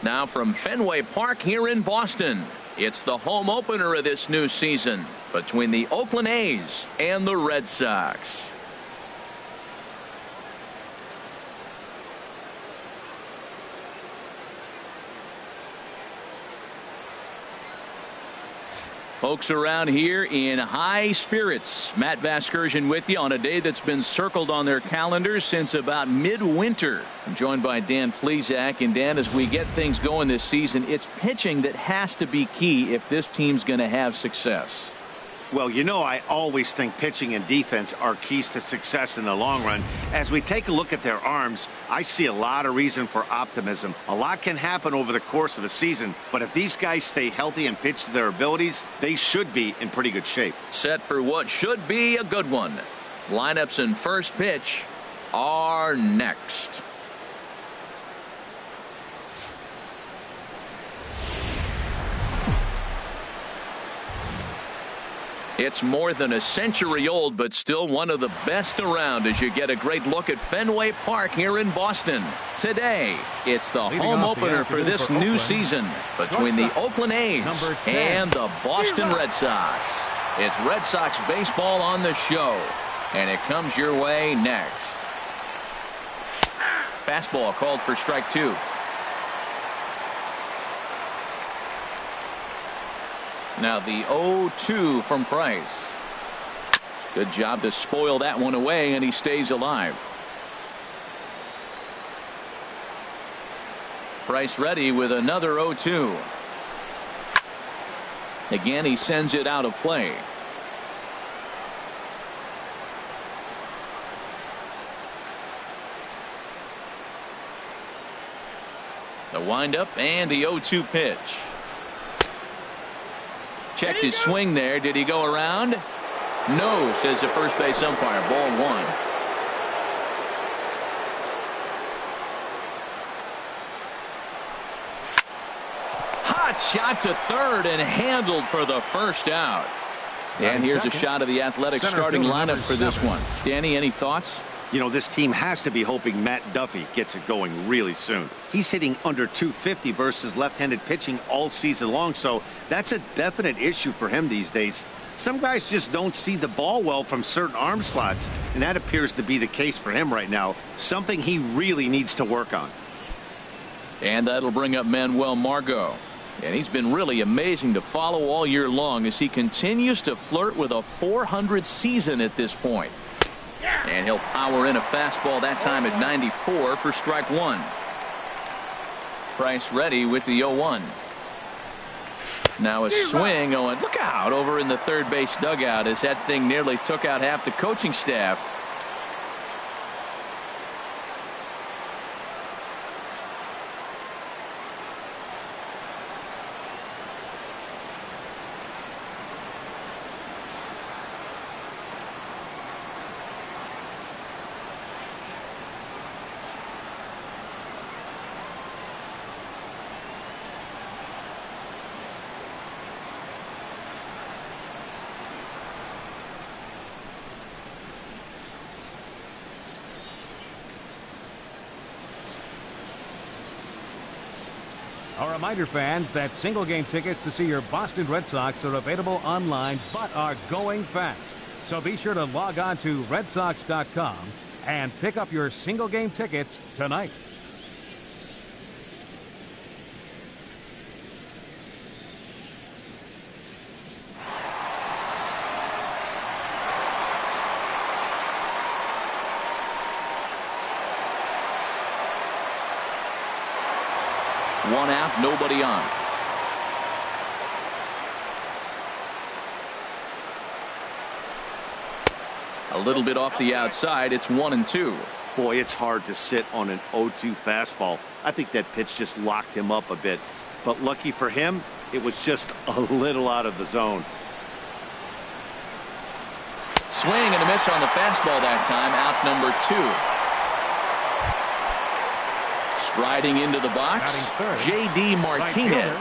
Now from Fenway Park here in Boston, it's the home opener of this new season between the Oakland A's and the Red Sox. Folks around here in high spirits. Matt Vasgersian with you on a day that's been circled on their calendars since about midwinter. I'm joined by Dan Plesac. And Dan, as we get things going this season, it's pitching that has to be key if this team's going to have success. Well, you know, I always think pitching and defense are keys to success in the long run. As we take a look at their arms, I see a lot of reason for optimism. A lot can happen over the course of a season, but if these guys stay healthy and pitch to their abilities, they should be in pretty good shape. Set for what should be a good one. Lineups and first pitch are next. It's more than a century old, but still one of the best around as you get a great look at Fenway Park here in Boston. Today, it's the home opener for this new season between the Oakland A's and the Boston Red Sox. It's Red Sox baseball on the show, and it comes your way next. Fastball called for strike two. Now the 0-2 from Price. Good job to spoil that one away, and he stays alive. Price ready with another 0-2. Again, he sends it out of play. The windup and the 0-2 pitch. Checked his swing there. Did he go around? No, says the first base umpire. Ball one. Hot shot to third and handled for the first out. And here's a shot of the Athletics starting lineup for this one. Danny, any thoughts? You know, this team has to be hoping Matt Duffy gets it going really soon. He's hitting under 250 versus left-handed pitching all season long, so that's a definite issue for him these days. Some guys just don't see the ball well from certain arm slots, and that appears to be the case for him right now, something he really needs to work on. And that'll bring up Manuel Margot. And he's been really amazing to follow all year long as he continues to flirt with a .400 season at this point. And he'll power in a fastball that time at 94 for strike one. Price ready with the 0-1. Now a swing. Oh, and look out over in the third base dugout as that thing nearly took out half the coaching staff. A reminder, fans, that single game tickets to see your Boston Red Sox are available online but are going fast. So be sure to log on to redsox.com and pick up your single game tickets tonight. One out, nobody on. A little bit off the outside. It's 1-2. Boy, it's hard to sit on an 0-2 fastball. I think that pitch just locked him up a bit. But lucky for him, it was just a little out of the zone. Swing and a miss on the fastball that time. Out number 2. Striding into the box, J.D. Martinez.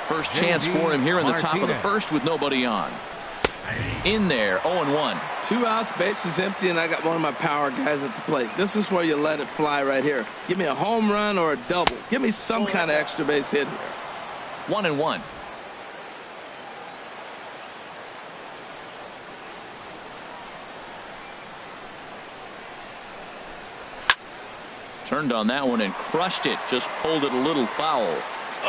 First chance for him here in the top of the first with nobody on. In there, 0-1. 2 outs, bases empty, and I got one of my power guys at the plate. This is where you let it fly right here. Give me a home run or a double. Give me some kind of extra base hit here. 1-1. Turned on that one and crushed it. Just pulled it a little foul.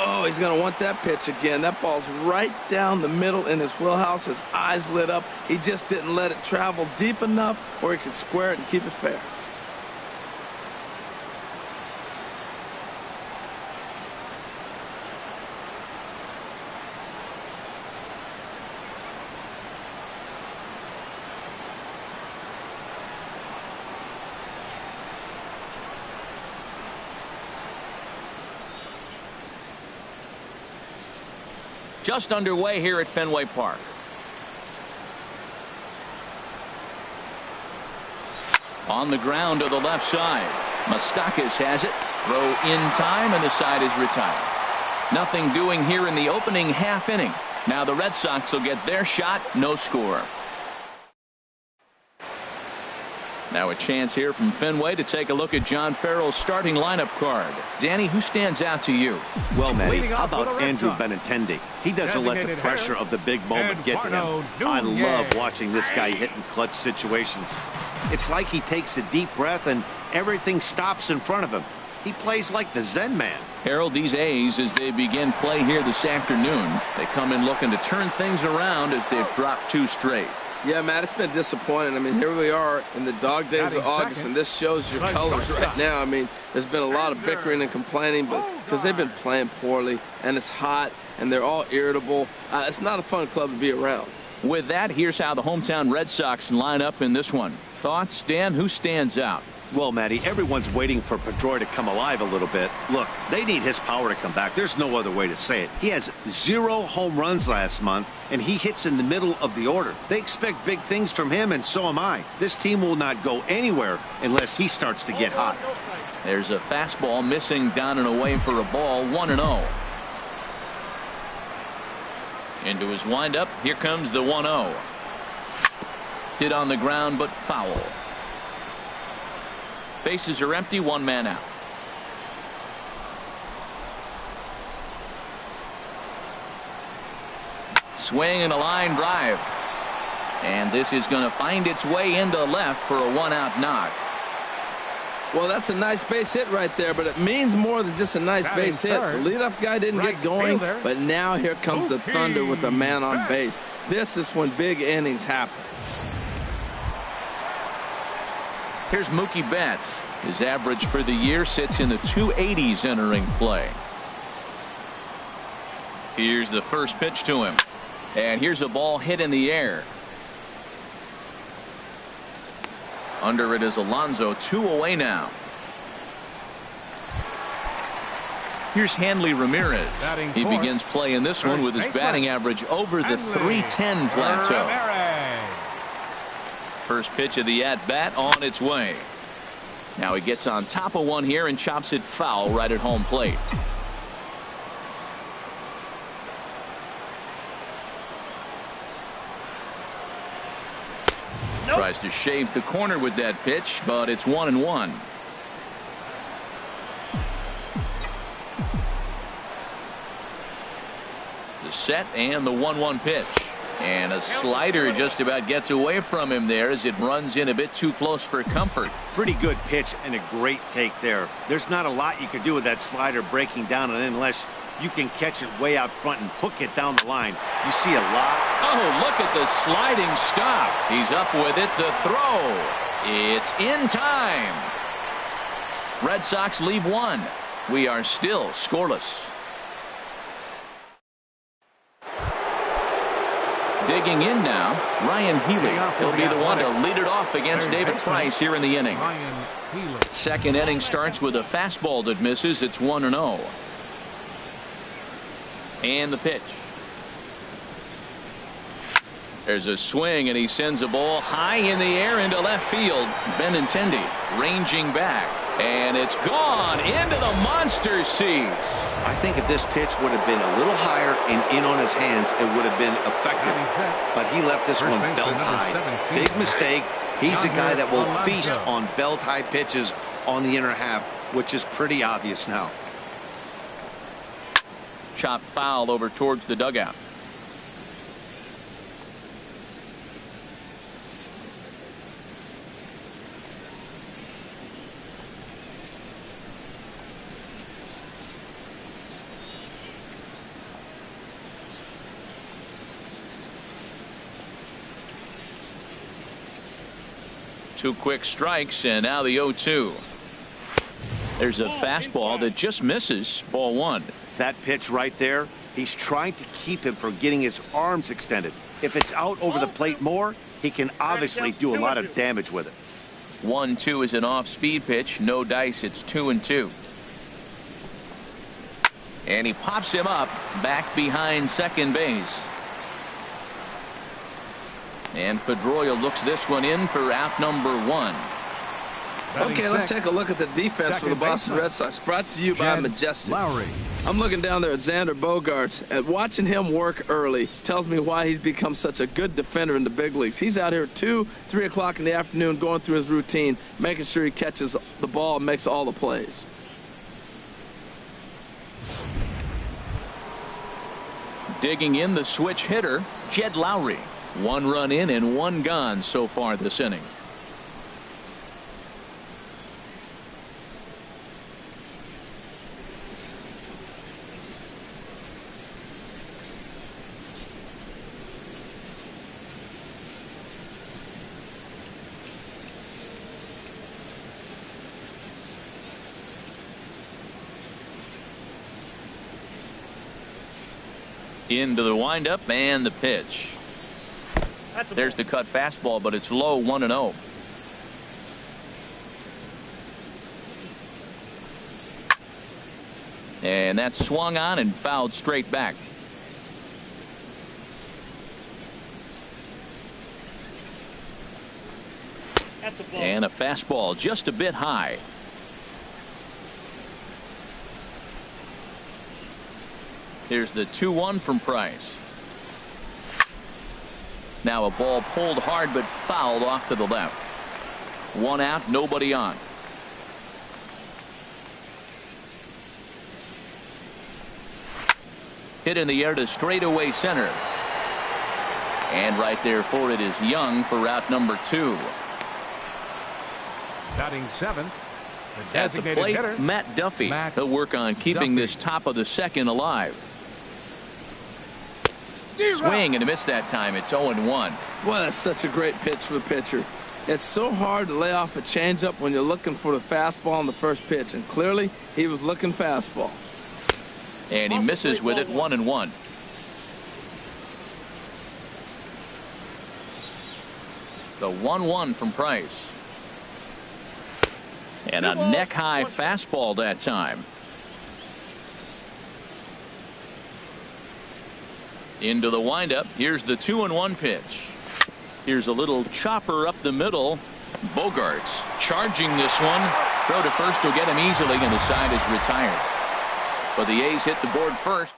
Oh, he's going to want that pitch again. That ball's right down the middle in his wheelhouse. His eyes lit up. He just didn't let it travel deep enough where he could square it and keep it fair. Just underway here at Fenway Park. On the ground to the left side. Moustakas has it. Throw in time, and the side is retired. Nothing doing here in the opening half inning. Now the Red Sox will get their shot. No score. Now a chance here from Fenway to take a look at John Farrell's starting lineup card. Danny, who stands out to you? Well, Matty, how about Andrew Benintendi? He doesn't let the pressure of the big moment get to him. I love watching this guy hit in clutch situations. It's like he takes a deep breath and everything stops in front of him. He plays like the Zen man. Harold, these A's, as they begin play here this afternoon, they come in looking to turn things around as they've dropped 2 straight. Yeah, Matt, it's been disappointing. I mean, here we are in the dog days of August, and this shows your colors right now. I mean, there's been a lot of bickering and complaining, but because they've been playing poorly, and it's hot, and they're all irritable. It's not a fun club to be around. With that, here's how the hometown Red Sox line up in this one. Thoughts, Dan? Who stands out? Well, Matty, everyone's waiting for Pedroia to come alive a little bit. Look, they need his power to come back. There's no other way to say it. He has 0 home runs last month, and he hits in the middle of the order. They expect big things from him, and so am I. This team will not go anywhere unless he starts to get hot. There's a fastball missing down and away for a ball. 1-0. Into his windup. Here comes the 1-0. Hit on the ground, but foul. Bases are empty, 1 man out. Swing and a line drive. And this is going to find its way into left for a 1-out knock. Well, that's a nice base hit right there, but it means more than just a nice base hit. The leadoff guy didn't get going, but now here comes the thunder with a man on base. This is when big innings happen. Here's Mookie Betts. His average for the year sits in the 280s entering play. Here's the first pitch to him. And here's a ball hit in the air. Under it is Alonso. 2 away now. Here's Hanley Ramirez. He begins play in this one with his batting average over the 310 plateau. First pitch of the at-bat on its way. Now he gets on top of one here and chops it foul right at home plate. Tries to shave the corner with that pitch, but it's 1-1. The set and the 1-1 pitch. And a slider just about gets away from him there as it runs in a bit too close for comfort. Pretty good pitch and a great take there. There's not a lot you can do with that slider breaking down, and unless you can catch it way out front and hook it down the line, you see a lot. Oh, look at the sliding stop. He's up with it. The throw. It's in time. Red Sox leave 1. We are still scoreless. Digging in now, Ryan Healy. He'll be the one to lead it off against David Price here in the inning. Second inning starts with a fastball that misses. It's 1-0. And the pitch. There's a swing, and he sends a ball high in the air into left field. Benintendi ranging back. And it's gone into the monster seats. I think if this pitch would have been a little higher and in on his hands, it would have been effective. But he left this one belt high. Big mistake. He's a guy that will feast on belt high pitches on the inner half, which is pretty obvious now. Chop foul over towards the dugout. Two quick strikes, and now the 0-2. There's a fastball that just misses. Ball one. That pitch right there, he's trying to keep him from getting his arms extended. If it's out over the plate more, he can obviously do a lot of damage with it. 1-2 is an off-speed pitch. No dice. It's 2-2. And he pops him up back behind second base. And Pedroia looks this one in for out number one. Okay, let's take a look at the defense for the Boston Red Sox. Brought to you by Majestic. I'm looking down there at Xander Bogaerts, and watching him work early tells me why he's become such a good defender in the big leagues. He's out here at 2, 3 o'clock in the afternoon going through his routine, making sure he catches the ball and makes all the plays. Digging in the switch hitter, Jed Lowry. 1 run in and 1 gone so far this inning. Into the windup and the pitch. There's the cut fastball, but it's low. 1-0. And that's swung on and fouled straight back. And a fastball just a bit high. Here's the 2-1 from Price. Now a ball pulled hard but fouled off to the left. 1 out, nobody on. Hit in the air to straightaway center. And right there for it is Young for route number 2. Batting 7th. The At the plate, hitter, Matt Duffy. He'll work on keeping this top of the second alive. Swing and a miss that time. It's 0-1. Well, that's such a great pitch for the pitcher. It's so hard to lay off a changeup when you're looking for the fastball on the first pitch, and clearly he was looking fastball. And he misses with it. 1-1. The 1-1 from Price. And a neck-high fastball that time. Into the windup. Here's the 2-1 pitch. Here's a little chopper up the middle. Bogaerts charging this one. Throw to first will get him easily, and the side is retired. But the A's hit the board first.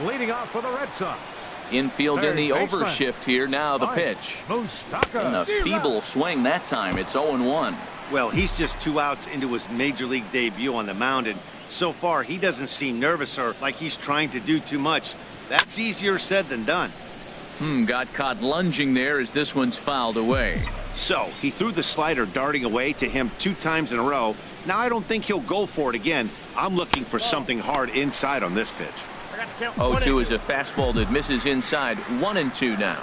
Leading off for the Red Sox. Infield in the overshift here. Now the pitch. And a feeble swing that time. It's 0-1. Well, he's just 2 outs into his major league debut on the mound, and so far he doesn't seem nervous or like he's trying to do too much. That's easier said than done. Got caught lunging there as this one's fouled away. So he threw the slider darting away to him 2 times in a row. Now I don't think he'll go for it again. I'm looking for something hard inside on this pitch. 0-2 is a fastball that misses inside. 1-2 now.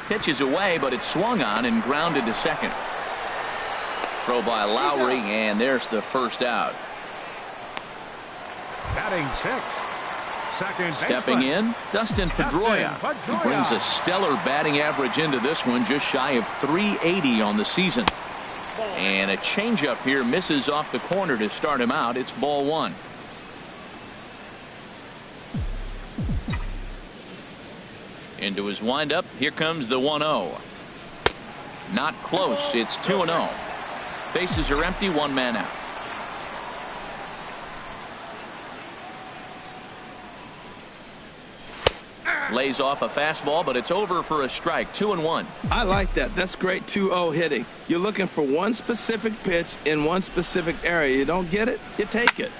Pitch is away, but it's swung on and grounded to second. Throw by Lowry, and there's the first out. Batting 6th. Second Stepping in, Dustin Pedroia. He brings a stellar batting average into this one, just shy of 380 on the season. And a changeup here misses off the corner to start him out. It's ball 1. Into his windup. Here comes the 1-0. Not close. It's 2-0. Bases are empty. One man out. Lays off a fastball, but it's over for a strike. 2-1. I like that. That's great 2-0 hitting. You're looking for one specific pitch in one specific area. You don't get it, you take it.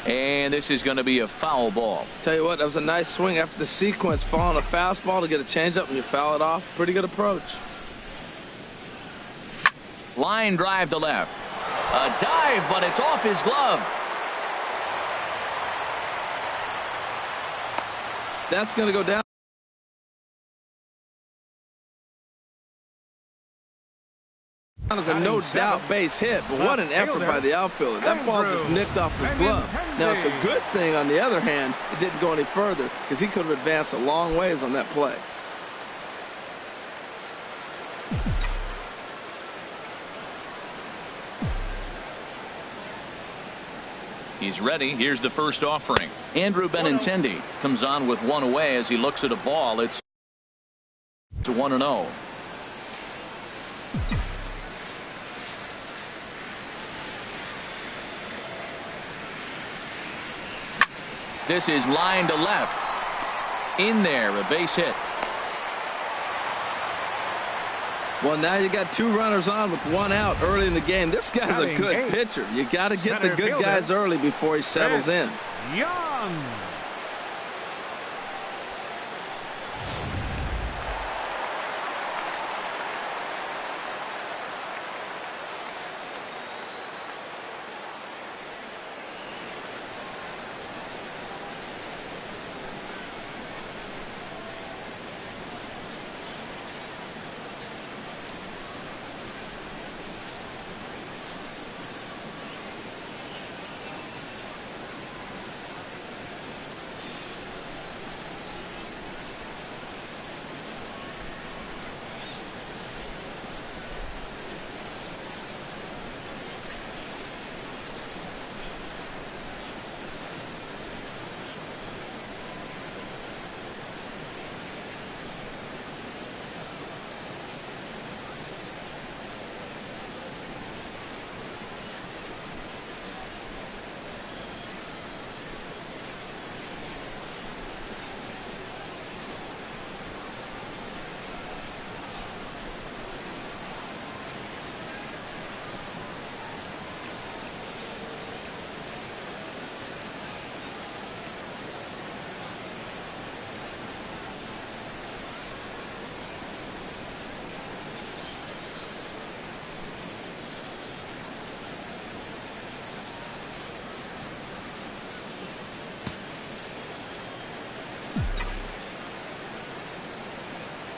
And this is going to be a foul ball. Tell you what, that was a nice swing after the sequence. Following a fastball to get a changeup and you foul it off. Pretty good approach. Line drive to left. A dive, but it's off his glove. That's going to go down. That was a no-doubt base hit, but what an effort by the outfielder. That ball just nicked off his glove. Now, it's a good thing, on the other hand, it didn't go any further because he could have advanced a long ways on that play. He's ready. Here's the first offering. Andrew Benintendi comes on with one away as he looks at a ball. It's 1-0. This is line to left. In there, a base hit. Well, now you got two runners on with one out early in the game. This guy's a good pitcher. You got to get the good guys early before he settles in. Young.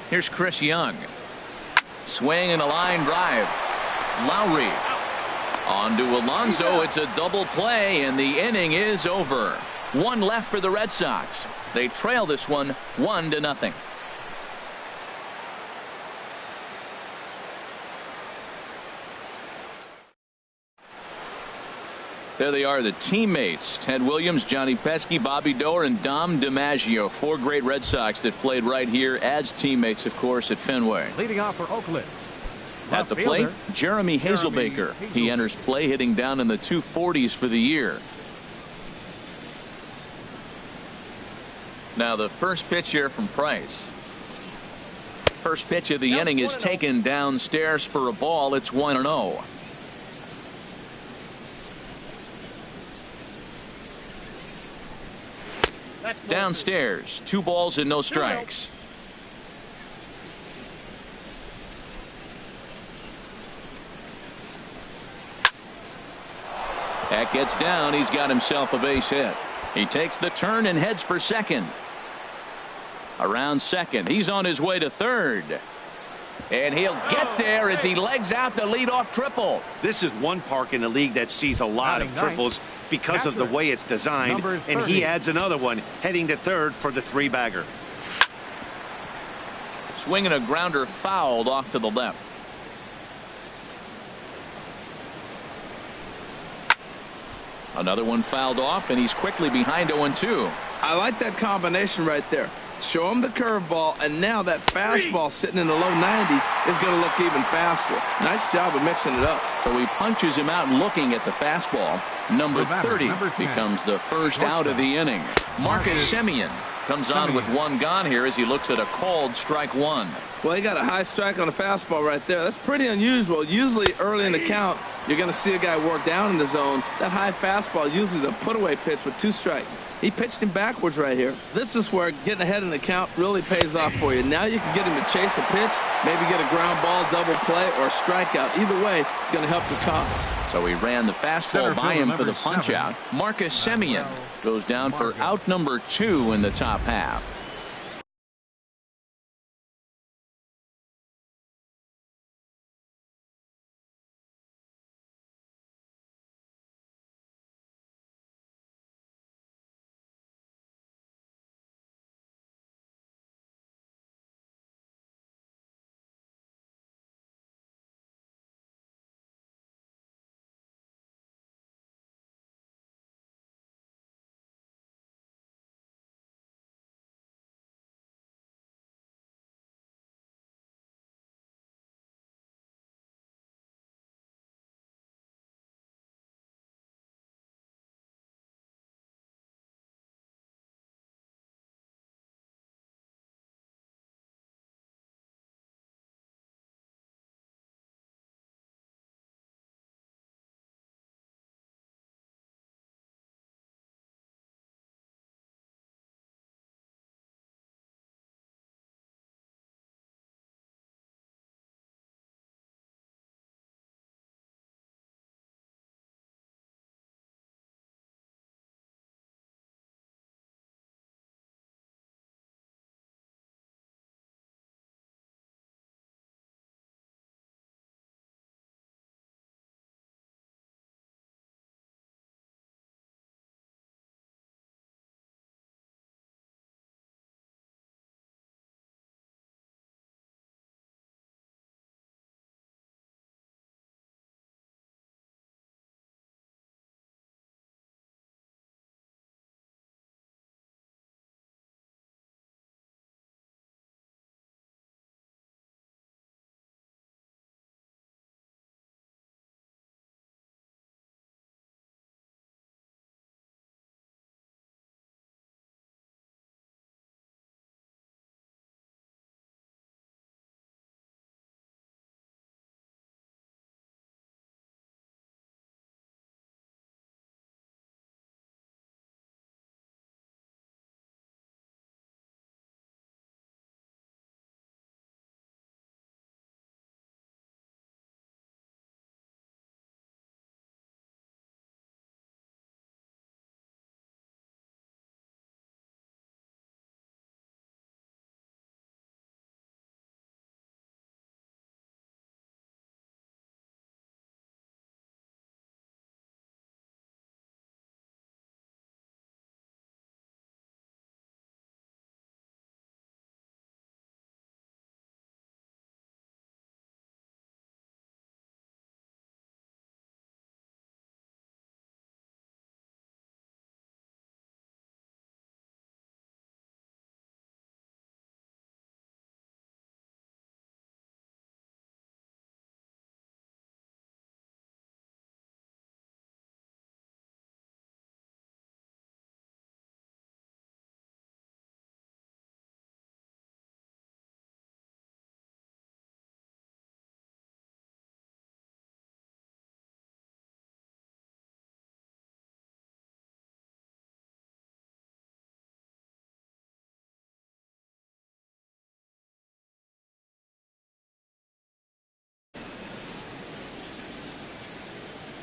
Here's Chris Young. Swing and a line drive. Lowry. On to Alonso. It's a double play, and the inning is over. One left for the Red Sox. They trail this one 1-0. There they are, the teammates. Ted Williams, Johnny Pesky, Bobby Doerr, and Dom DiMaggio. Four great Red Sox that played right here as teammates, of course, at Fenway. Leading off for Oakland. At the plate, Jeremy Hazelbaker. He enters play hitting down in the 240s for the year. Now the first pitch here from Price. First pitch of the inning is taken downstairs for a ball. It's 1-0. Downstairs, 2 balls and no strikes. That gets down. He's got himself a base hit. He takes the turn and heads for second. Around second, he's on his way to third. And he'll get there as he legs out the leadoff triple. This is one park in the league that sees a lot of triples because of the way it's designed, and he adds another one heading to third for the 3-bagger. Swinging a grounder fouled off to the left. Another one fouled off, and he's quickly behind 0-2. I like that combination right there. show him the curveball, and now that fastball sitting in the low 90s is going to look even faster. Nice job of mixing it up. So he punches him out looking at the fastball. Number 30 becomes the first out of the inning. Marcus Semien comes on with one gone here as he looks at a called strike one. Well, he got a high strike on a fastball right there. That's pretty unusual. Usually early in the count, you're going to see a guy work down in the zone. That high fastball, usually the put-away pitch with 2 strikes. He pitched him backwards right here. This is where getting ahead in the count really pays off for you. Now you can get him to chase a pitch, maybe get a ground ball, double play, or a strikeout. Either way, it's going to help your cause. So he ran the fastball by him for the punch-out. Marcus Semien goes down for out number 2 in the top half.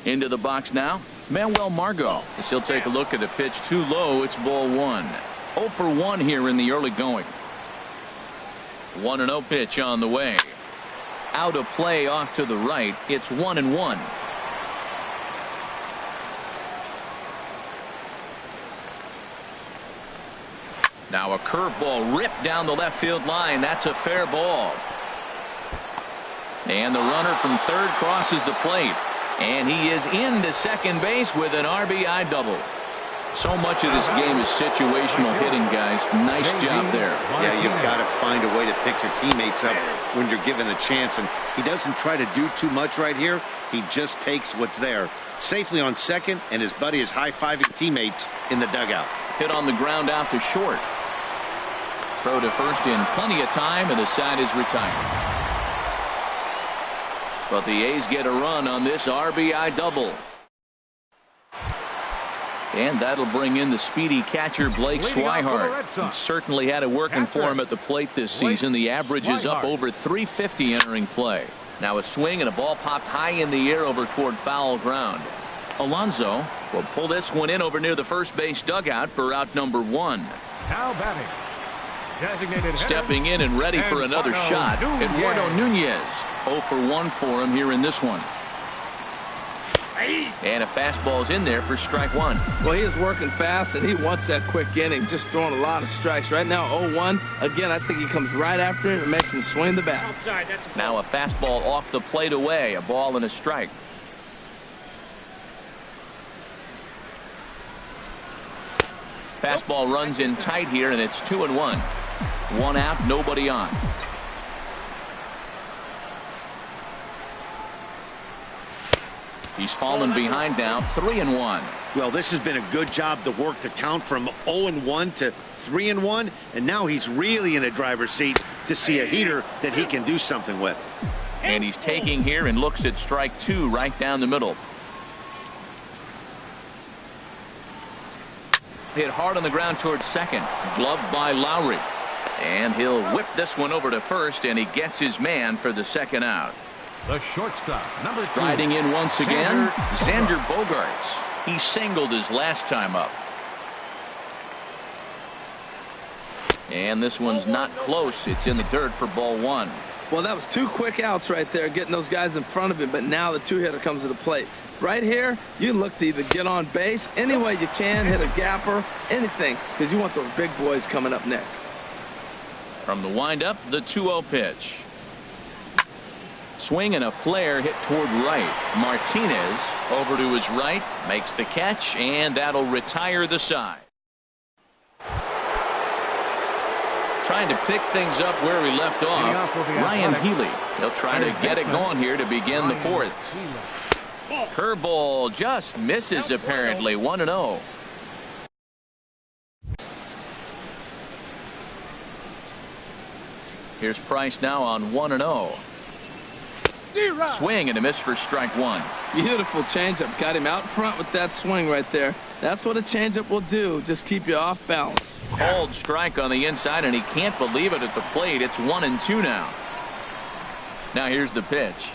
Into the box now, Manuel Margot, as he'll take a look at the pitch too low. It's ball 1. 0 for 1 here in the early going. 1-0 pitch on the way. Out of play off to the right. It's 1-1. Now a curveball ripped down the left field line. That's a fair ball. And the runner from third crosses the plate. And he is into second base with an RBI double. So much of this game is situational hitting, guys. Nice job there. Yeah, you've got to find a way to pick your teammates up when you're given the chance, and he doesn't try to do too much right here. He just takes what's there. Safely on second, and his buddy is high-fiving teammates in the dugout. Hit on the ground out to short. Throw to first in plenty of time, and the side is retired. But the A's get a run on this RBI double. And that'll bring in the speedy catcher Blake Swihart. He certainly had it working for him at the plate this season. The average is up over 350 entering play. Now a swing and a ball popped high in the air over toward foul ground. Alonso will pull this one in over near the first base dugout for out number 1. Now batting. Designated stepping in and ready for another shot. Eduardo Nunez. 0 for 1 for him here in this one. And a fastball's in there for strike 1. Well, he is working fast, and he wants that quick inning, just throwing a lot of strikes. Right now, 0-1. Again, I think he comes right after him and makes him swing the bat. Now a fastball off the plate away. A ball and a strike. Fastball runs in tight here, and it's 2-1. 1 out, nobody on. He's fallen behind now, 3-1. Well, this has been a good job to work the count from 0-1 to 3-1, and now he's really in the driver's seat to see a heater that he can do something with. And he's taking here and looks at strike 2 right down the middle. Hit hard on the ground towards second. Gloved by Lowry. And he'll whip this one over to first, and he gets his man for the second out. The shortstop, number 2. Riding in once again, Xander Bogaerts. He singled his last time up. And this one's not close. It's in the dirt for ball 1. Well, that was 2 quick outs right there, getting those guys in front of him, but now the 2-hitter comes to the plate. Right here, you look to either get on base any way you can, hit a gapper, anything, because you want those big boys coming up next. From the windup, the 2-0 pitch. Swing and a flare hit toward right. Martinez over to his right, makes the catch, and that'll retire the side. Trying to pick things up where he left off. Ryan Healy. He'll try to get it going here to begin the 4th. Curveball just misses apparently. 1-0. Here's Price now on 1-0. Swing and a miss for strike 1. Beautiful changeup. Got him out front with that swing right there. That's what a changeup will do. Just keep you off balance. Called strike on the inside, and he can't believe it at the plate. It's 1-2 now. Now here's the pitch.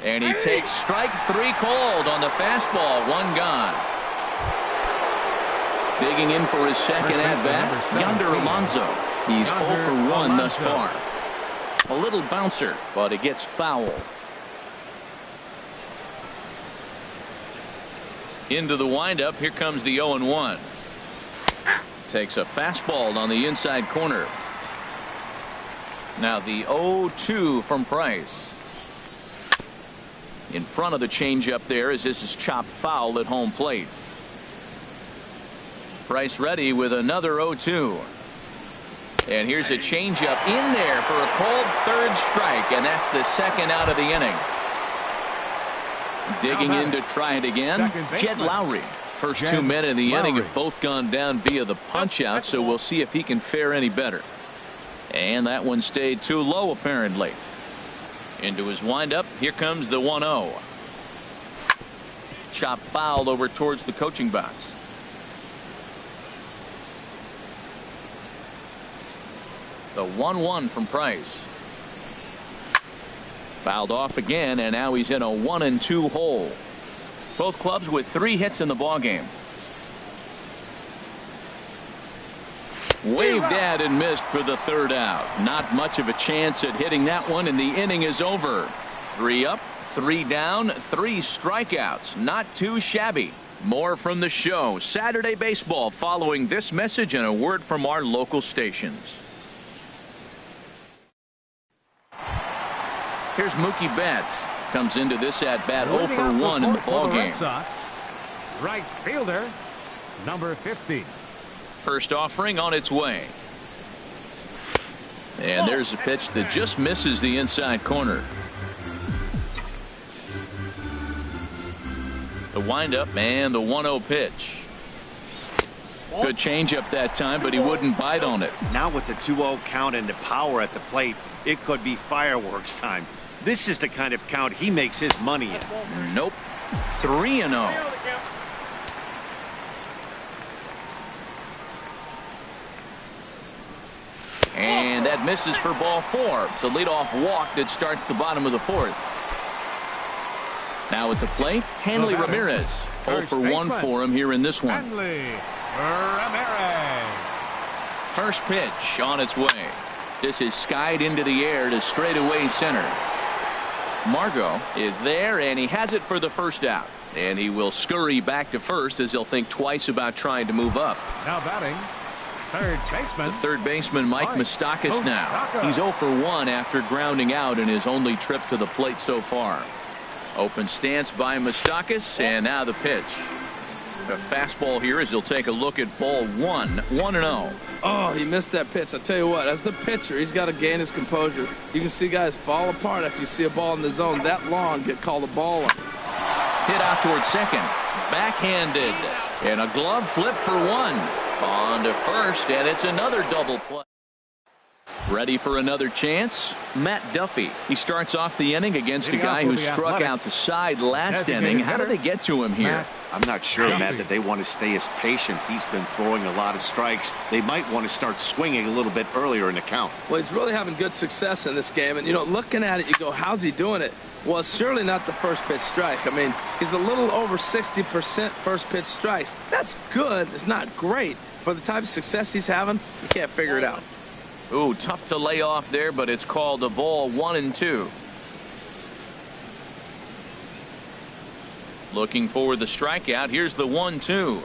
And he takes strike 3 called on the fastball. 1 gone. Digging in for his second at-bat, Yonder Alonso. He's 0 for 1 thus far. A little bouncer, but it gets foul. Into the windup. Here comes the 0-1. Takes a fastball on the inside corner. Now the 0-2 from Price. In front of the changeup there as this is chopped foul at home plate. Price ready with another 0-2. And here's a changeup in there for a called 3rd strike, and that's the 2nd out of the inning. Digging in to try it again, Jed Lowry. First 2 men in the inning have both gone down via the punch out, so we'll see if he can fare any better. And that one stayed too low apparently. Into his windup. Here comes the 1-0. Chop fouled over towards the coaching box. The 1-1 from Price. Fouled off again, and now he's in a 1-2 hole. Both clubs with 3 hits in the ballgame. Waved at and missed for the 3rd out. Not much of a chance at hitting that one, and the inning is over. 3 up, 3 down, 3 strikeouts. Not too shabby. More from the show. Saturday baseball following this message and a word from our local stations. Here's Mookie Betts. Comes into this at bat 0 for 1 in the ballgame. Right fielder, number 50. First offering on its way. And there's a pitch that just misses the inside corner. The windup and the 1-0 pitch. Good changeup that time, but he wouldn't bite on it. Now with the 2-0 count and the power at the plate, it could be fireworks time. This is the kind of count he makes his money in. Nope. 3-0. And that misses for ball 4. It's a leadoff walk that starts the bottom of the 4th. Now at the plate, Hanley Ramirez. 0 for 1 for him here in this one. Hanley Ramirez. First pitch on its way. This is skied into the air to straightaway center. Margot is there, and he has it for the first out. And he will scurry back to first as he'll think twice about trying to move up. Now batting, third baseman. The third baseman, Mike Moustakas now. He's 0 for 1 after grounding out in his only trip to the plate so far. Open stance by Moustakas, and now the pitch. A fastball here as he'll take a look at ball 1. 1-0. Oh, he missed that pitch. I tell you what, as the pitcher, he's got to gain his composure. You can see guys fall apart after you see a ball in the zone that long get called a ball up. Hit out towards second. Backhanded. And a glove flip for 1. On to first, and it's another double play. Ready for another chance? Matt Duffy. He starts off the inning against a guy who struck out the side last inning. How did they get to him here? I'm not sure, Matt, that they want to stay as patient. He's been throwing a lot of strikes. They might want to start swinging a little bit earlier in the count. Well, he's really having good success in this game. And, you know, looking at it, you go, how's he doing it? Well, it's surely not the first pitch strike. I mean, he's a little over 60% first pitch strikes. That's good. It's not great. For the type of success he's having, you can't figure it out. Ooh, tough to lay off there, but it's called a ball 1-2. Looking for the strikeout. Here's the 1-2.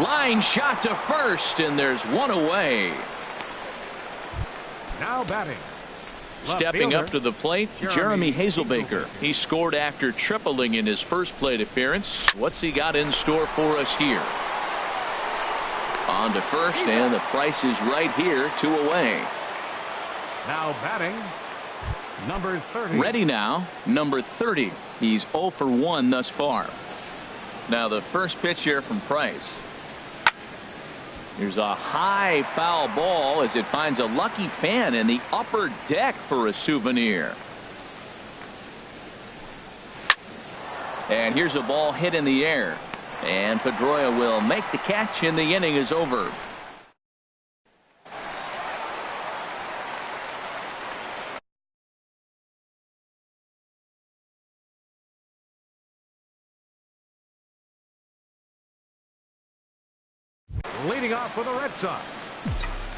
Line shot to first, and there's one away. Now batting. Stepping up to the plate, Jeremy Hazelbaker. He scored after tripling in his first plate appearance. What's he got in store for us here? On to first, and the price is right here, 2 away. Now batting, number 30. Ready now, number 30. He's 0 for 1 thus far. Now the first pitch here from Price. Here's a high foul ball as it finds a lucky fan in the upper deck for a souvenir. And here's a ball hit in the air. And Pedroia will make the catch, and the inning is over. Leading off for the Red Sox,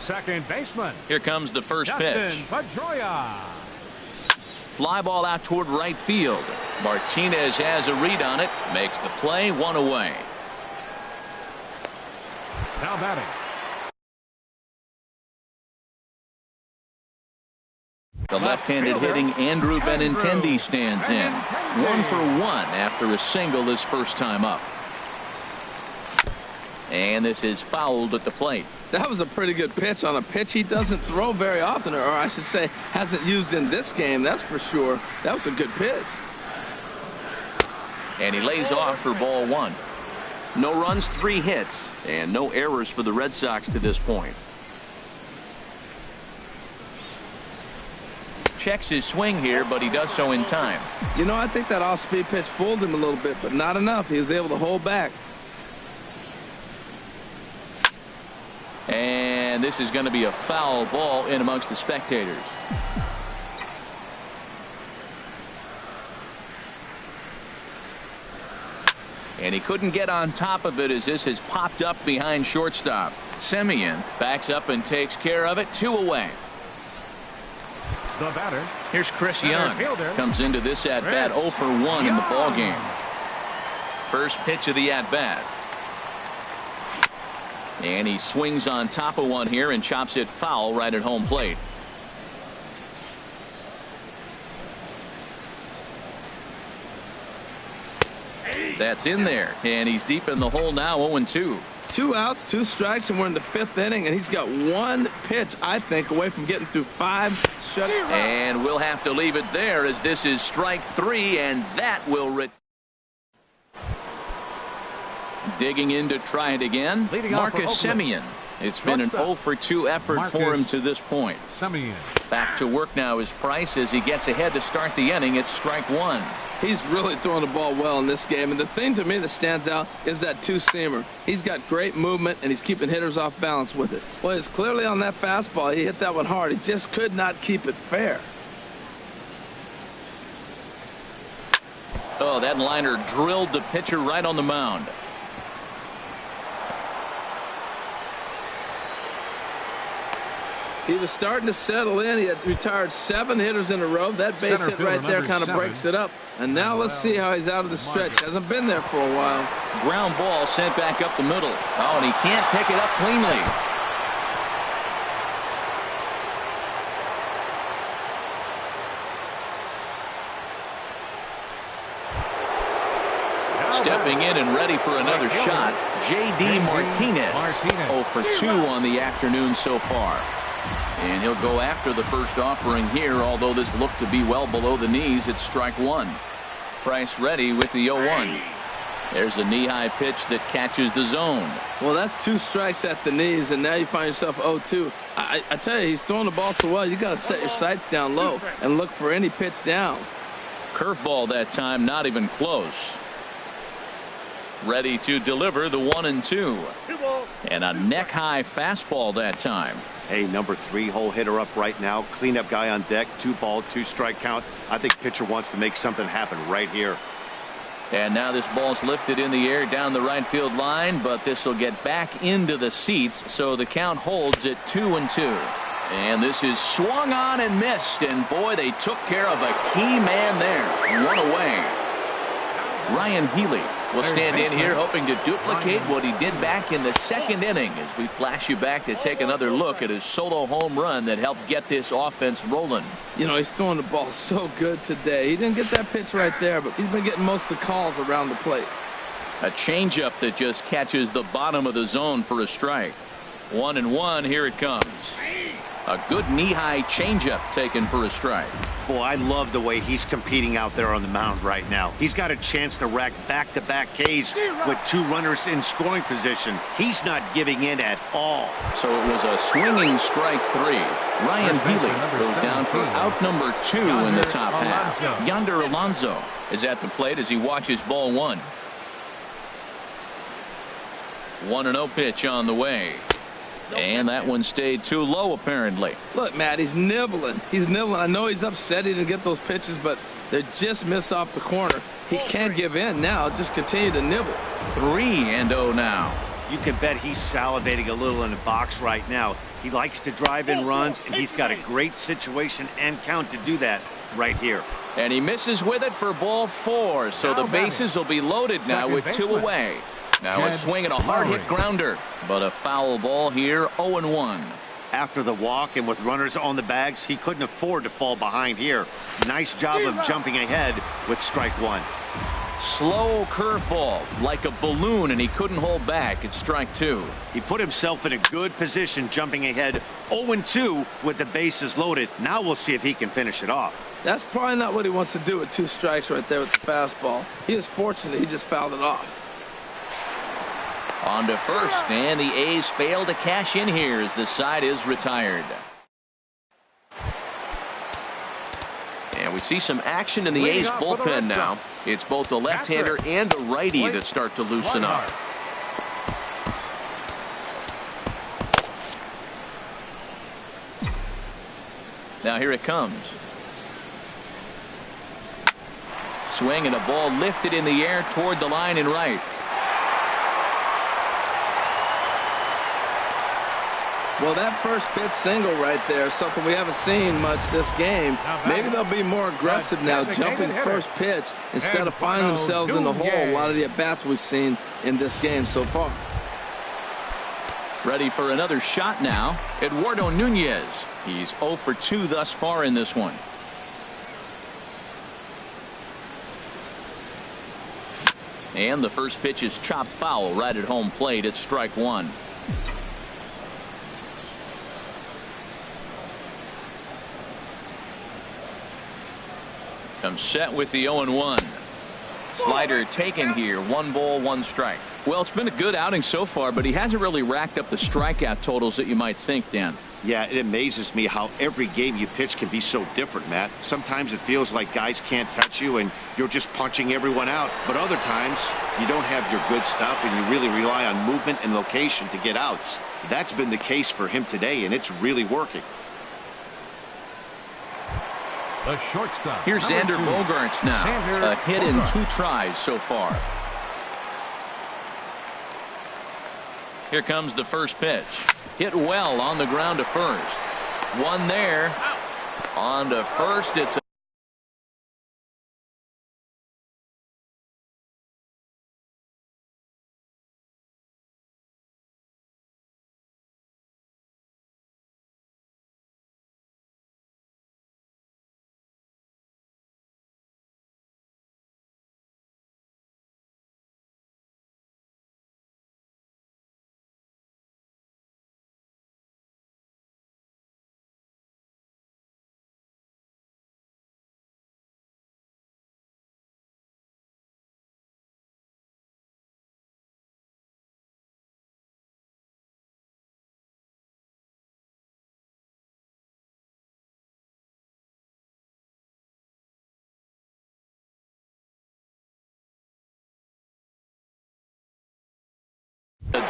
second baseman. Here comes the first Dustin pitch. Pedroia. Fly ball out toward right field. Martinez has a read on it. Makes the play, 1 away. Now batting. The left-handed hitting Andrew Benintendi stands in. 1 for 1 after a single his first time up. And this is fouled at the plate. That was a pretty good pitch on a pitch he doesn't throw very often, or I should say hasn't used in this game, that's for sure. That was a good pitch. And he lays off for ball 1. No runs, 3 hits, and no errors for the Red Sox to this point. Checks his swing here, but he does so in time. You know, I think that off-speed pitch fooled him a little bit, but not enough. He was able to hold back. And this is going to be a foul ball in amongst the spectators. And he couldn't get on top of it as this has popped up behind shortstop. Semien backs up and takes care of it. 2 away. The batter. Here's Chris Young. Comes into this at-bat 0 for 1 in the ballgame. First pitch of the at-bat. And he swings on top of one here and chops it foul right at home plate. That's in there, and he's deep in the hole now, 0-2. 2 outs, 2 strikes, and we're in the 5th inning, and he's got 1 pitch, I think, away from getting through 5 shutouts. And we'll have to leave it there as this is strike 3, and that will digging in to try it again. Marcus Semien. It's been an 0-for-2 effort for him to this point. Back to work now is Price as he gets ahead to start the inning. It's strike 1. He's really throwing the ball well in this game, and the thing to me that stands out is that two-seamer. He's got great movement, and he's keeping hitters off balance with it. Well, it's clearly on that fastball. He hit that one hard. He just could not keep it fair. Oh, that liner drilled the pitcher right on the mound. He was starting to settle in. He has retired 7 hitters in a row. That base hit right there kind of breaks it up. And now let's see how he's out of the stretch. Hasn't been there for a while. Ground ball sent back up the middle. Oh, and he can't pick it up cleanly. Stepping in and ready for another shot, J.D. Martinez. 0-for-2 on the afternoon so far. And he'll go after the first offering here, although this looked to be well below the knees. It's strike 1. Price ready with the 0-1. There's a knee-high pitch that catches the zone. Well, that's 2 strikes at the knees, and now you find yourself 0-2. I tell you, he's throwing the ball so well, you got to set your sights down low and look for any pitch down. Curveball that time, not even close. Ready to deliver the 1-2. And a neck-high fastball that time. Hey, number 3 hole hitter up right now. Cleanup guy on deck. 2-ball, 2-strike count. I think pitcher wants to make something happen right here. And now this ball's lifted in the air down the right field line, but this will get back into the seats, so the count holds at 2-2. And this is swung on and missed, and boy, they took care of a key man there. 1 away. Ryan Healy will stand in here hoping to duplicate what he did back in the 2nd inning as we flash you back to take another look at his solo home run that helped get this offense rolling. You know, he's throwing the ball so good today. He didn't get that pitch right there, but he's been getting most of the calls around the plate. A changeup that just catches the bottom of the zone for a strike. 1-1, here it comes. A good knee-high changeup taken for a strike. Boy, I love the way he's competing out there on the mound right now. He's got a chance to rack back-to-back Ks with 2 runners in scoring position. He's not giving in at all. So it was a swinging strike 3. Ryan Healy goes down for out number 2 in the top half. Yonder Alonso is at the plate as he watches ball 1. 1-0 pitch on the way. And that one stayed too low, apparently. Look, Matt, he's nibbling. He's nibbling. I know he's upset he didn't get those pitches, but they just miss off the corner. He can't give in now. Just continue to nibble. 3-0 now. You can bet he's salivating a little in the box right now. He likes to drive in runs, and he's got a great situation and count to do that right here. And he misses with it for ball 4. So the bases will be loaded now with 2 away. Now a swing and a hard-hit grounder, but a foul ball here, 0-1. After the walk and with runners on the bags, he couldn't afford to fall behind here. Nice job of jumping ahead with strike 1. Slow curveball, like a balloon, and he couldn't hold back. It's strike 2. He put himself in a good position jumping ahead 0-2 with the bases loaded. Now we'll see if he can finish it off. That's probably not what he wants to do with 2 strikes right there with the fastball. He is fortunate he just fouled it off. On to first, and the A's fail to cash in here as the side is retired. And we see some action in the A's bullpen now. It's both a left-hander and a righty that start to loosen up. Now here it comes. Swing and a ball lifted in the air toward the line and right. Well, that first pitch single right there is something we haven't seen much this game. Maybe they'll be more aggressive now, jumping first pitch instead of finding themselves in the hole. A lot of the at-bats we've seen in this game so far. Ready for another shot now, Eduardo Nunez. He's 0 for 2 thus far in this one. And the first pitch is chopped foul right at home plate. It's strike one. Comes set with the 0-1. Slider taken here. 1 ball, 1 strike. Well, it's been a good outing so far, but he hasn't really racked up the strikeout totals that you might think, Dan. Yeah, it amazes me how every game you pitch can be so different, Matt. Sometimes it feels like guys can't touch you and you're just punching everyone out. But other times you don't have your good stuff and you really rely on movement and location to get outs. That's been the case for him today, and it's really working. The shortstop. Here's Xander Bogaerts now. A hit in 2 tries so far. Here comes the first pitch. Hit well on the ground to first. One there. On to first. It's a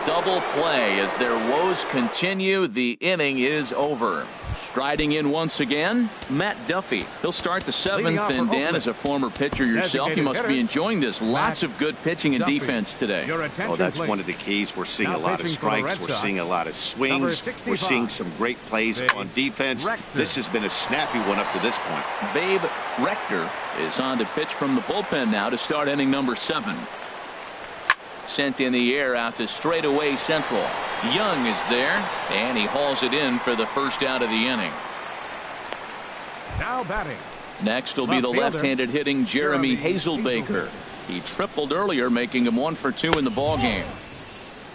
double play as their woes continue. The inning is over. Striding in once again, Matt Duffy. He'll start the 7th, and Dan, as a former pitcher yourself, you must be enjoying this. Lots of good pitching and defense today. Oh, that's one of the keys. We're seeing a lot of strikes. We're seeing a lot of swings. We're seeing some great plays on defense. This has been a snappy one up to this point. Babe Rector is on to pitch from the bullpen now to start inning number 7. Sent in the air out to straightaway central. Young is there, and he hauls it in for the first out of the inning. Now batting. Next will be the left-handed hitting Jeremy Hazelbaker. He tripled earlier, making him 1 for 2 in the ball game.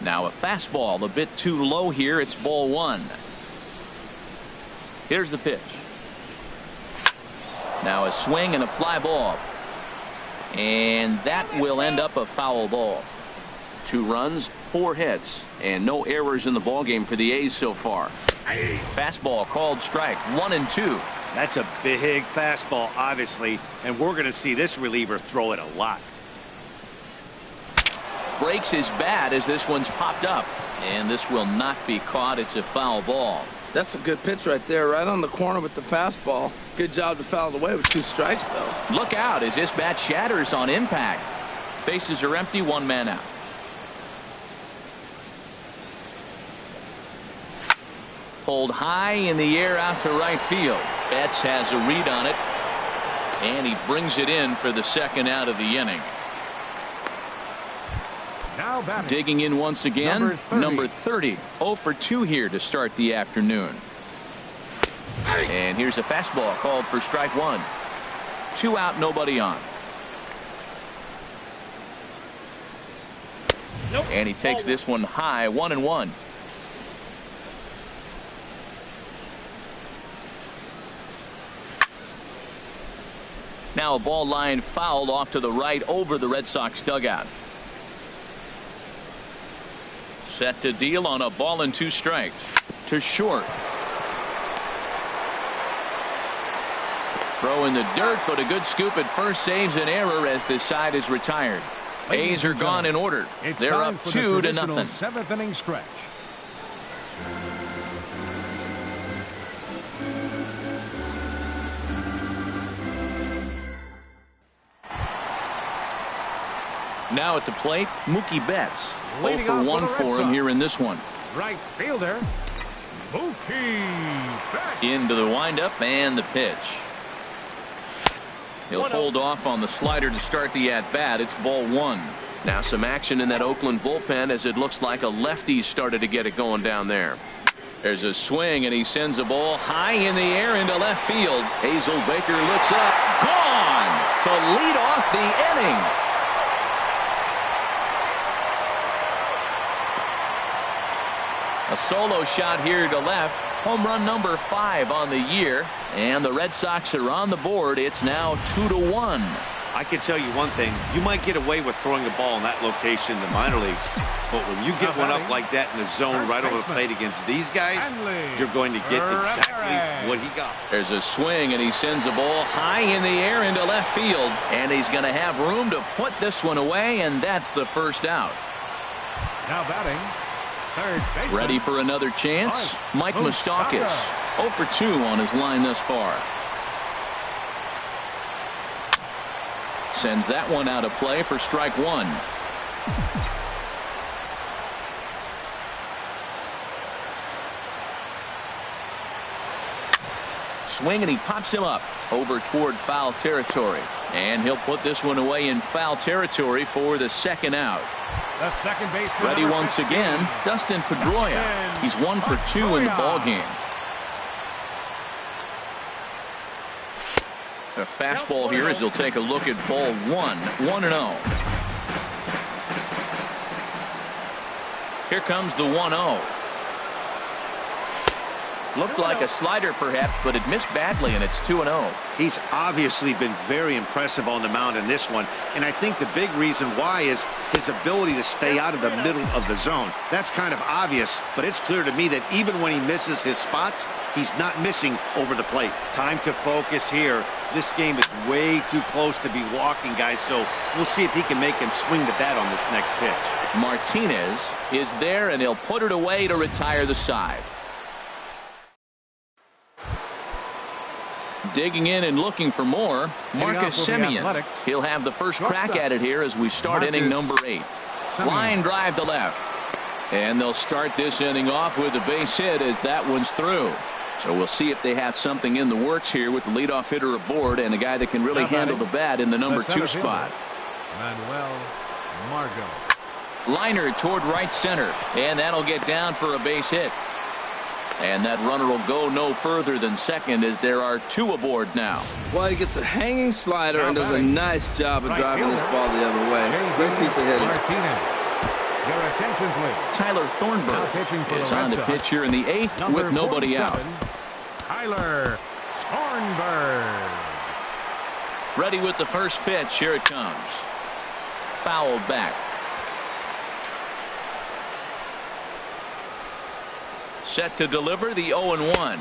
Now a fastball a bit too low here. It's ball 1. Here's the pitch. Now a swing and a fly ball. And that will end up a foul ball. 2 runs, 4 hits, and no errors in the ballgame for the A's so far. Fastball called strike. 1-2. That's a big fastball, obviously, and we're going to see this reliever throw it a lot. Breaks his bat as this one's popped up, and this will not be caught. It's a foul ball. That's a good pitch right there, right on the corner with the fastball. Good job to foul it away with 2 strikes, though. Look out as this bat shatters on impact. Bases are empty, 1 man out. Pulled high in the air out to right field. Betts has a read on it, and he brings it in for the 2nd out of the inning. Now batting. Digging in once again, number 30. 0 for 2 here to start the afternoon. And here's a fastball called for strike 1. 2 out, nobody on. And he takes this one high, 1-1. Now a ball line fouled off to the right over the Red Sox dugout. Set to deal on a ball and 2 strikes. To short. Throw in the dirt, but a good scoop at first saves an error as this side is retired. A's are gone in order. They're up 2-0. 7th inning stretch. Now at the plate, Mookie Betts. 0 for 1 for him here in this one. Right fielder, Mookie Betts. Into the windup and the pitch. He'll hold off on the slider to start the at-bat. It's ball 1. Now some action in that Oakland bullpen as it looks like a lefty started to get it going down there. There's a swing and he sends a ball high in the air into left field. Hazelbaker looks up. Gone to lead off the inning. A solo shot here to left. Home run number 5 on the year. And the Red Sox are on the board. It's now 2-1. I can tell you one thing. You might get away with throwing the ball in that location in the minor leagues. But when you get one up like that in the zone right over the plate against these guys, you're going to get exactly what he got. There's a swing, and he sends the ball high in the air into left field. And he's going to have room to put this one away, and that's the first out. Now batting, third baseman. Ready for another chance? Mike Moustakas, 0 for 2 on his line thus far. Sends that one out of play for strike 1. Swing, and he pops him up over toward foul territory. And he'll put this one away in foul territory for the second out. The second baseman. Ready once again, Dustin Pedroia. He's 1 for 2 in the ballgame. A fastball here as he'll take a look at ball 1, 1-0. Here comes the 1-0. Looked like a slider perhaps, but it missed badly, and it's 2-0. He's obviously been very impressive on the mound in this one, and I think the big reason why is his ability to stay out of the middle of the zone. That's kind of obvious, but it's clear to me that even when he misses his spots, he's not missing over the plate. Time to focus here. This game is way too close to be walking, guys, so we'll see if he can make him swing the bat on this next pitch. Martinez is there, and he'll put it away to retire the side. Digging in and looking for more, Marcus Semien. He'll have the first crack at it here as we start inning number 8. Line drive to left. And they'll start this inning off with a base hit as that one's through. So we'll see if they have something in the works here with the leadoff hitter aboard and a guy that can really handle the bat in the number 2 spot. Manuel Margot. Liner toward right center, and that'll get down for a base hit. And that runner will go no further than second as there are 2 aboard now. Well, he gets a hanging slider and does a nice job of driving this ball the other way. Great piece of hitting. Your attention, please. Tyler Thornburg is on the pitch here in the 8th with nobody out. Tyler Thornburg. Ready with the first pitch. Here it comes. Fouled back. Set to deliver the 0-1.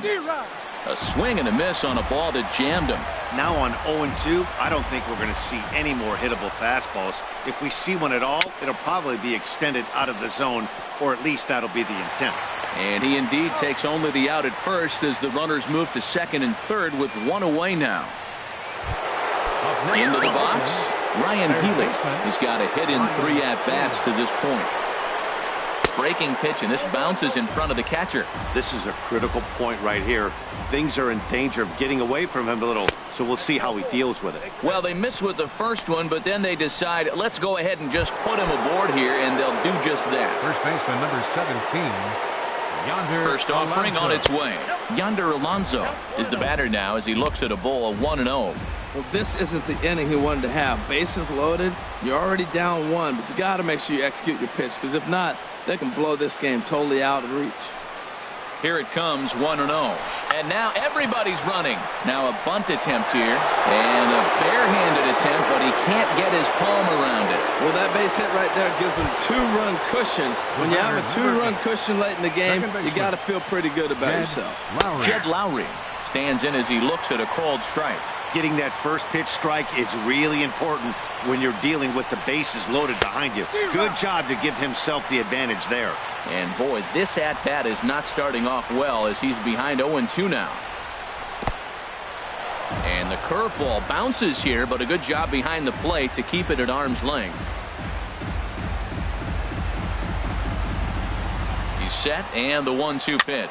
A swing and a miss on a ball that jammed him. Now on 0-2, I don't think we're going to see any more hittable fastballs. If we see one at all, it'll probably be extended out of the zone, or at least that'll be the intent. And he indeed takes only the out at first as the runners move to second and third with 1 away now. Into the box, Ryan Healy. He's got a hit in 3 at-bats to this point. Breaking pitch, and this bounces in front of the catcher. This is a critical point right here. Things are in danger of getting away from him a little, so we'll see how he deals with it. Well, they missed with the first one, but then they decide, let's go ahead and just put him aboard here, and they'll do just that. First baseman number 17. Yonder First offering on its way. Yonder Alonso is the batter now as he looks at a ball of 1-0. Well, this isn't the inning he wanted to have. Bases loaded. You're already down 1, but you got to make sure you execute your pitch, because if not, they can blow this game totally out of reach. Here it comes, 1-0. And now everybody's running. Now a bunt attempt here. And a barehanded attempt, but he can't get his palm around it. Well, that base hit right there gives him 2-run cushion. When you have a 2-run cushion late in the game, you got to feel pretty good about yourself. Jed Lowry stands in as he looks at a called strike. Getting that first pitch strike is really important when you're dealing with the bases loaded behind you. Good job to give himself the advantage there. And boy, this at-bat is not starting off well as he's behind 0-2 now. And the curveball bounces here, but a good job behind the plate to keep it at arm's length. He's set, and the 1-2 pitch.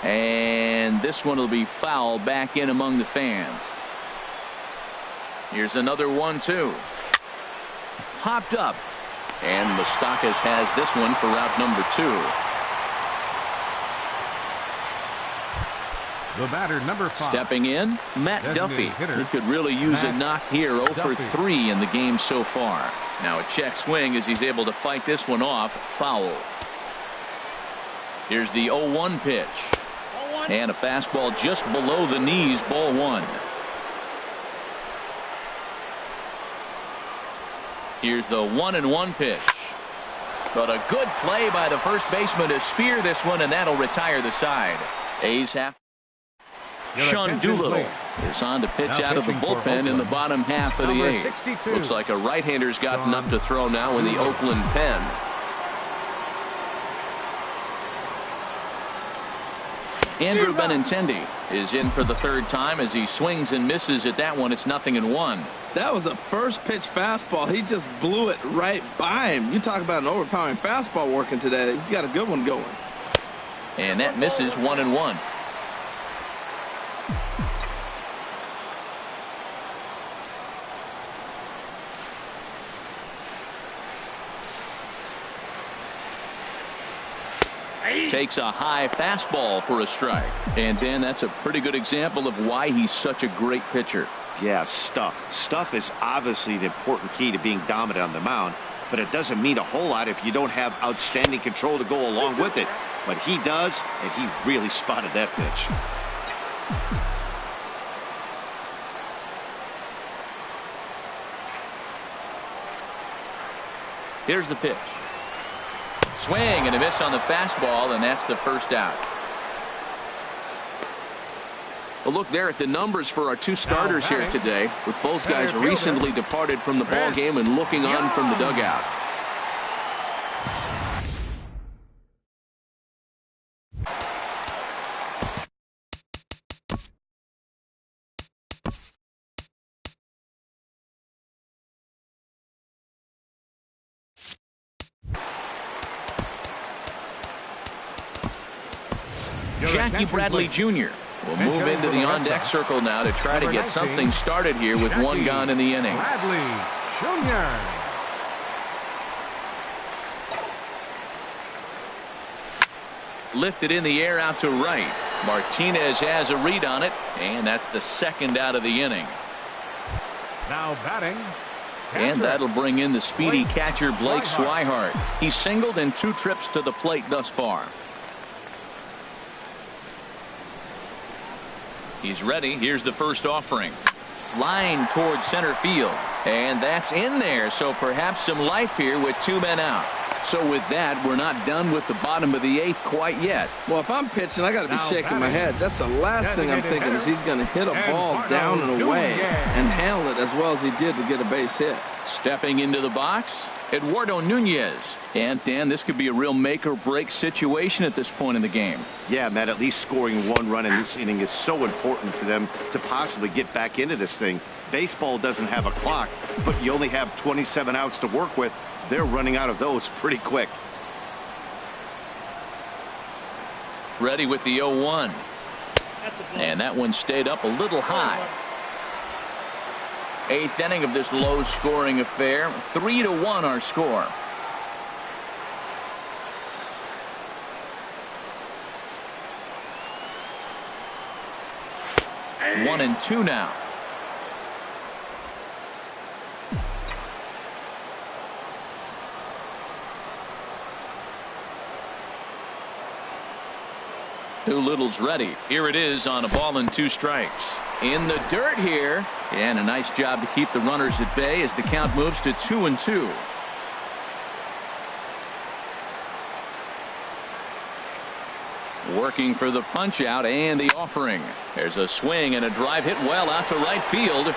And this one will be foul back in among the fans. Here's another 1-2. Hopped up. And Moustakas has this one for route number 2. The batter number 5. Stepping in, Matt Duffy. He could really use a knock here. 0 for 3 in the game so far. Now a check swing as he's able to fight this one off. Foul. Here's the 0-1 pitch. And a fastball just below the knees, ball one. Here's the 1-1 pitch. But a good play by the first baseman to spear this one, and that'll retire the side. A's have. Sean Doolittle is on to pitch out of the bullpen in the bottom half of the eighth. Looks like a right-hander's gotten up to throw now in the Oakland pen. Andrew Benintendi is in for the third time as he swings and misses at that one. It's 0-1. That was a first pitch fastball. He just blew it right by him. You talk about an overpowering fastball working today. He's got a good one going. And that misses 1-1. Takes a high fastball for a strike. And Dan, that's a pretty good example of why he's such a great pitcher. Yeah, stuff. Stuff is obviously the important key to being dominant on the mound, but it doesn't mean a whole lot if you don't have outstanding control to go along with it. But he does, and he really spotted that pitch. Here's the pitch. Swing and a miss on the fastball, and that's the first out. Well, look there at the numbers for our two starters here today, with both guys recently departed from the ball game and looking on from the dugout. Jackie Bradley Jr. will move into the on-deck circle now to try to get something started here with one gone in the inning. Bradley Jr. Lifted in the air out to right. Martinez has a read on it, and that's the second out of the inning. Now batting. And that'll bring in the speedy catcher Blake Swihart. He's singled in 2 trips to the plate thus far. He's ready. Here's the first offering. Line towards center field. And that's in there. So perhaps some life here with 2 men out. So with that, we're not done with the bottom of the 8th quite yet. Well, if I'm pitching, I got to be shaking my head. That's the last thing I'm thinking is he's going to hit a ball down and away and handle it as well as he did to get a base hit. Stepping into the box, Eduardo Nunez. And Dan, this could be a real make or break situation at this point in the game. Yeah, Matt, at least scoring 1 run in this inning is so important to them to possibly get back into this thing. Baseball doesn't have a clock, but you only have 27 outs to work with. They're running out of those pretty quick. Ready with the 0-1. And that one stayed up a little high. 8th inning of this low-scoring affair. 3-1 our score. One and 2 now. Doolittle's ready. Here it is on a ball and 2 strikes. In the dirt here. And a nice job to keep the runners at bay as the count moves to 2-2. Working for the punch out and the offering. There's a swing and a drive hit well out to right field.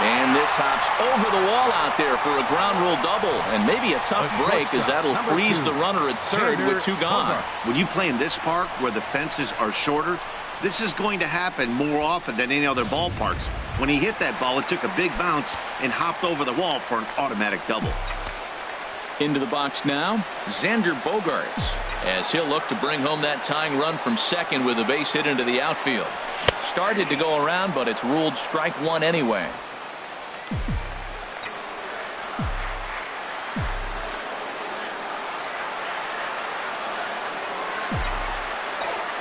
And this hops over the wall out there for a ground rule double. And maybe a tough break as that'll freeze the runner at third with 2 gone. When you play in this park where the fences are shorter, this is going to happen more often than any other ballparks. When he hit that ball, it took a big bounce and hopped over the wall for an automatic double. Into the box now, Xander Bogaerts, as he'll look to bring home that tying run from second with a base hit into the outfield. Started to go around, but it's ruled strike 1 anyway.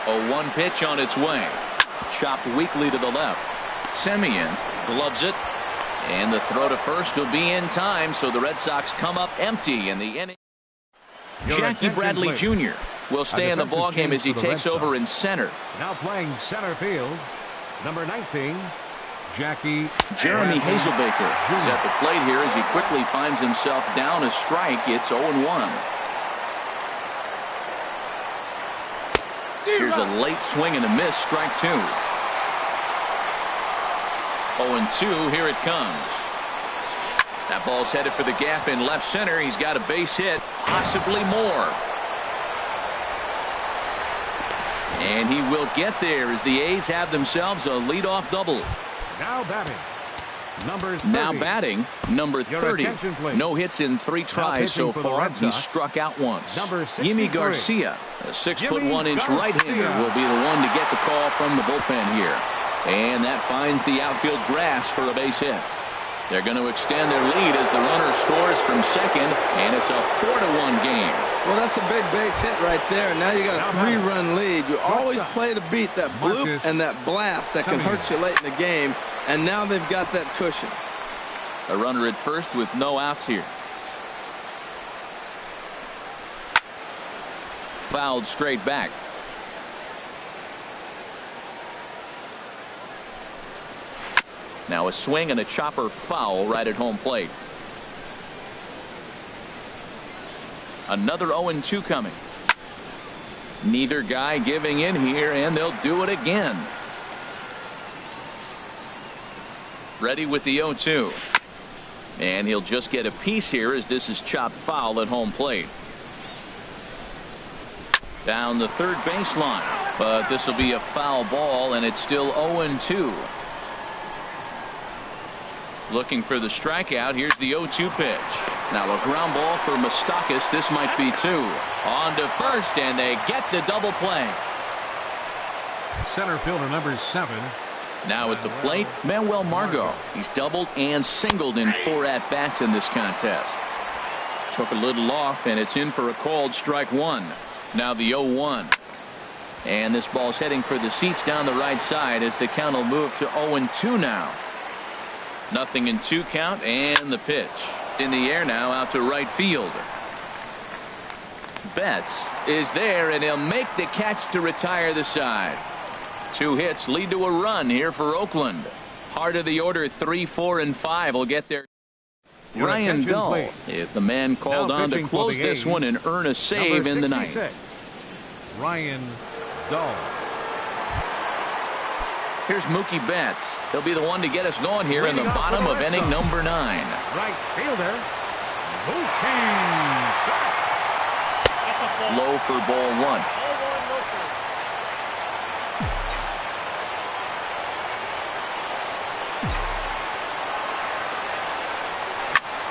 A 1 pitch on its way. Chopped weakly to the left. Semien gloves it. And the throw to first will be in time, so the Red Sox come up empty in the inning. Jackie Bradley Jr. will stay in the ballgame as he takes over in center. Now playing center field, number 19, Jeremy Hazelbaker is at the plate here as he quickly finds himself down a strike. It's 0-1. Here's a late swing and a miss, strike 2. 0-2, here it comes. That ball's headed for the gap in left center. He's got a base hit, possibly more. And he will get there as the A's have themselves a leadoff double. Now batting, number 30. No hits in 3 tries so far. He struck out once. Yimi Garcia, a 6'1" right-hander, will be the one to get the call from the bullpen here. And that finds the outfield grass for a base hit. They're going to extend their lead as the runner scores from second, and it's a 4-1 game. Well, that's a big base hit right there. Now you got a 3-run lead. You always play to beat that bloop and that blast that can hurt you late in the game, and now they've got that cushion. A runner at first with no outs here. Fouled straight back. Now a swing and a chopper foul right at home plate. Another 0-2 coming. Neither guy giving in here, and they'll do it again. Ready with the 0-2. And he'll just get a piece here as this is chopped foul at home plate. Down the third baseline, but this will be a foul ball, and it's still 0-2. Looking for the strikeout. Here's the 0-2 pitch. Now a ground ball for Moustakas. This might be 2. On to first, and they get the double play. Center fielder number 7. Now at the plate, Manuel Margot. He's doubled and singled in 4 at-bats in this contest. Took a little off, and it's in for a called strike 1. Now the 0-1. And this ball's heading for the seats down the right side as the count will move to 0-2 now. 0-2 count, and the pitch. In the air now, out to right field. Betts is there, and he'll make the catch to retire the side. 2 hits lead to a run here for Oakland. Heart of the order, 3, 4, and 5 will get there. Ryan Dull is the man called on to close this one and earn a save in the ninth. Ryan Dull. Here's Mookie Betts. He'll be the one to get us going here in the bottom of inning number 9. Right fielder, Mookie. Low for ball 1.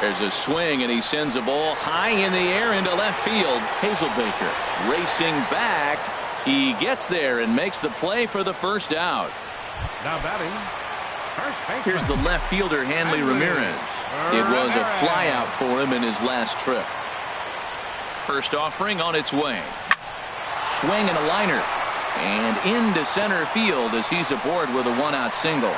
There's a swing, and he sends a ball high in the air into left field. Hazelbaker racing back. He gets there and makes the play for the first out. Now batting, first baseman. Here's the left fielder, Hanley Ramirez. It was a flyout for him in his last trip. First offering on its way. Swing and a liner. And into center field as he's aboard with a 1-out single.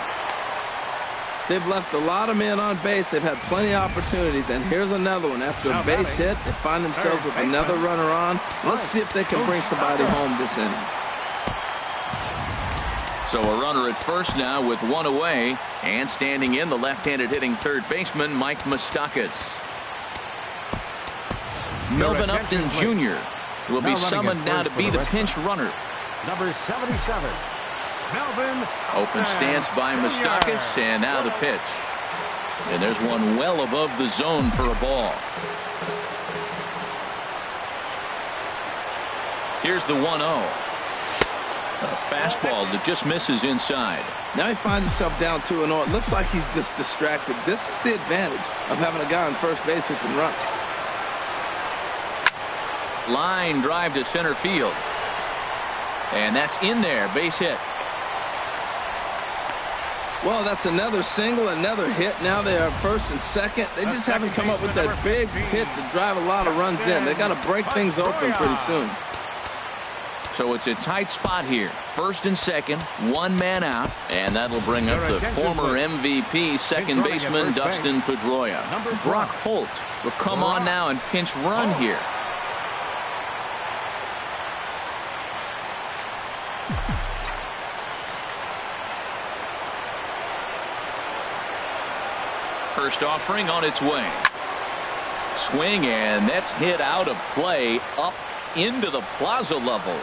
They've left a lot of men on base. They've had plenty of opportunities, and here's another one. After a base hit, they find themselves with another runner on. Let's see if they can bring somebody home this inning. So a runner at first now with 1 away, and standing in the left-handed hitting third baseman Mike Moustakas. Melvin Upton Jr. will be summoned now to be the pinch runner. Number 77. Melvin. Open stance by Moustakas, and now the pitch. And there's one well above the zone for a ball. Here's the 1-0. A fastball that just misses inside. Now he finds himself down 2-0. It looks like he's just distracted. This is the advantage of having a guy on first base who can run. Line drive to center field. And that's in there. Base hit. Well, that's another single, another hit. Now they are first and second. They just haven't come up with that big hit to drive a lot of runs in. They got to break things open pretty soon. So it's a tight spot here. First and second, 1 man out, and that'll bring up the former MVP second baseman Dustin Pedroia. Brock Holt will come on now and pinch run here. First offering on its way. Swing, and that's hit out of play up into the plaza level.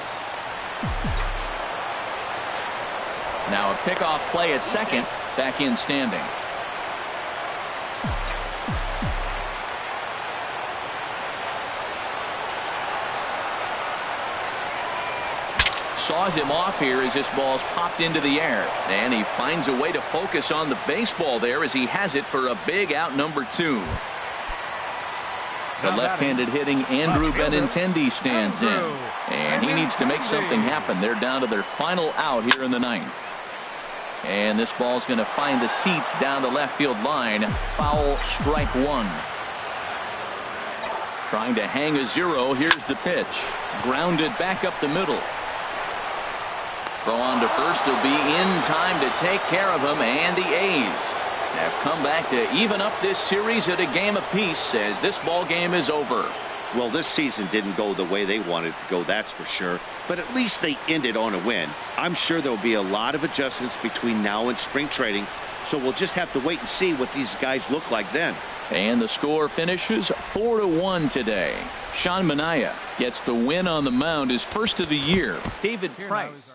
Now a pickoff play at second. Back in standing. Saws him off here as this ball's popped into the air. And he finds a way to focus on the baseball there as he has it for a big out number 2. The left-handed hitting Andrew Benintendi stands in. And he needs to make something happen. They're down to their final out here in the 9th. And this ball's going to find the seats down the left field line. Foul, strike 1. Trying to hang a 0. Here's the pitch. Grounded back up the middle. Throw on to first will be in time to take care of him, and the A's have come back to even up this series at a game apiece as this ball game is over. Well, this season didn't go the way they wanted it to go, that's for sure. But at least they ended on a win. I'm sure there'll be a lot of adjustments between now and spring training, so we'll just have to wait and see what these guys look like then. And the score finishes 4-1 today. Sean Manaea gets the win on the mound, his first of the year. David Price